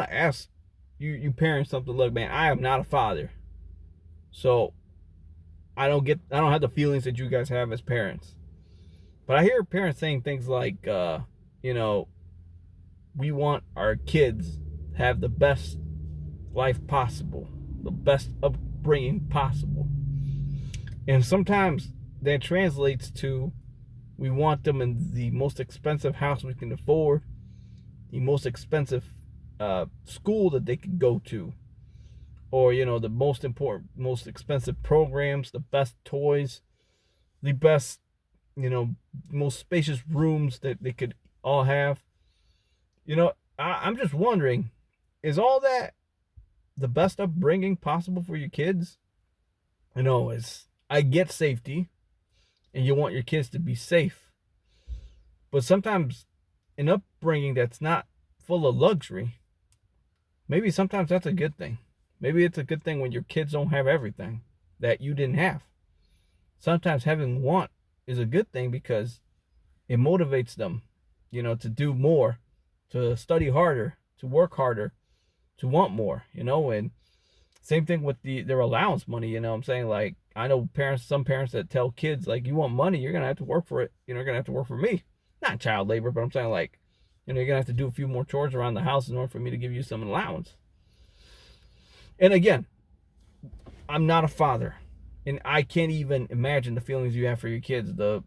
to ask you parents something. Look, man, I am not a father, so I don't have the feelings that you guys have as parents. But I hear parents saying things like, you know, we want our kids to have the best life possible, the best upbringing possible. And sometimes that translates to we want them in the most expensive house we can afford, the most expensive school that they could go to, or, you know, the most important, most expensive programs, the best toys, the best, you know, most spacious rooms that they could all have. You know, I'm just wondering, is all that the best upbringing possible for your kids? You know, is I get safety and you want your kids to be safe, but sometimes an upbringing that's not full of luxury, maybe sometimes that's a good thing. Maybe it's a good thing when your kids don't have everything that you didn't have. Sometimes having want is a good thing because it motivates them, you know, to do more, to study harder, to work harder, to want more, you know. And same thing with their allowance money, you know what I'm saying? Like, I know some parents that tell kids, like, you want money, you're going to have to work for it. You know, you're going to have to work for me. Not child labor, but I'm saying, like, you know, you're going to have to do a few more chores around the house in order for me to give you some allowance. And again, I'm not a father, and I can't even imagine the feelings you have for your kids, the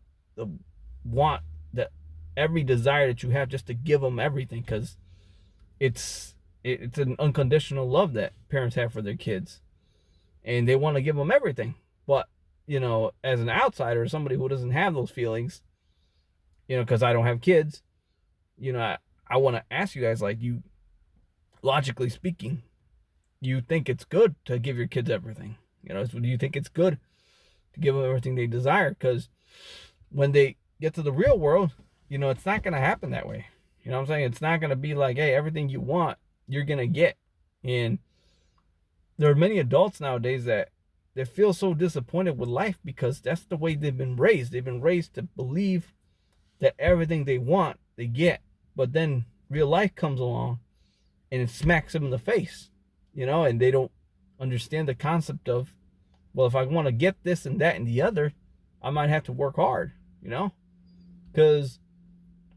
want, the every desire that you have just to give them everything, because it's an unconditional love that parents have for their kids, and they want to give them everything. But, you know, as an outsider, somebody who doesn't have those feelings, you know, because I don't have kids, you know, I want to ask you guys, like, you, logically speaking, you think it's good to give your kids everything? You know, do you think it's good to give them everything they desire? Because when they get to the real world, you know, it's not going to happen that way. You know what I'm saying? It's not going to be like, hey, everything you want, you're going to get. And there are many adults nowadays that they feel so disappointed with life because that's the way they've been raised. They've been raised to believe that everything they want, they get. But then real life comes along and it smacks them in the face, you know, and they don't understand the concept of, well, if I want to get this and that and the other, I might have to work hard, you know, because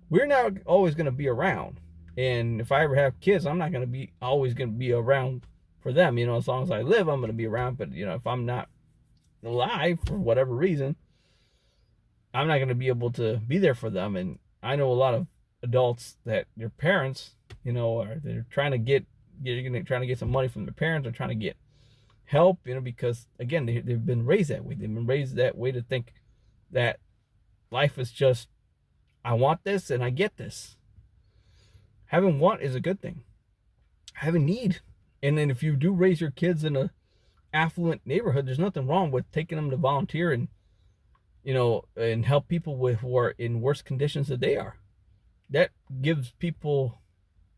we're not always going to be around. And if I ever have kids, I'm not going to be always going to be around for them. You know, as long as I live, I'm going to be around. But, you know, if I'm not alive for whatever reason, I'm not going to be able to be there for them. And I know a lot of adults that their parents, you know, they're trying to trying to get some money from their parents, or trying to get help, you know, because again, they've been raised that way. They've been raised that way to think that life is just, I want this and I get this. Having want is a good thing. Having need. And then if you do raise your kids in a affluent neighborhood, there's nothing wrong with taking them to volunteer and, you know, and help people who are in worse conditions than they are. That gives people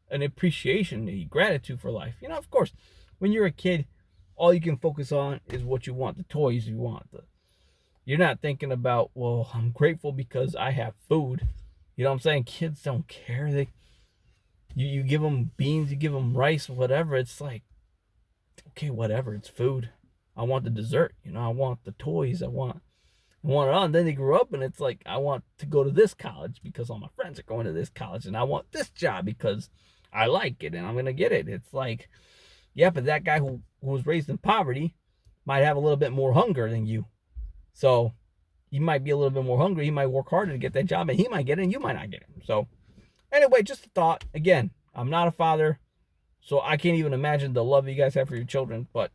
an appreciation, a gratitude for life. You know, of course, when you're a kid, all you can focus on is what you want, the toys you want. You're not thinking about, well, I'm grateful because I have food. You know what I'm saying? Kids don't care. You give them beans, you give them rice, whatever. It's like, okay, whatever. It's food. I want the dessert. You know, I want the toys. I want it all. And then they grow up and it's like, I want to go to this college because all my friends are going to this college. And I want this job because I like it and I'm going to get it. It's like, yeah, but that guy who was raised in poverty might have a little bit more hunger than you. So he might be a little bit more hungry. He might work harder to get that job and he might get it and you might not get it. So anyway, just a thought. Again, I'm not a father, so I can't even imagine the love you guys have for your children, but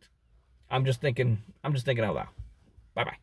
I'm just thinking out loud. Bye-bye.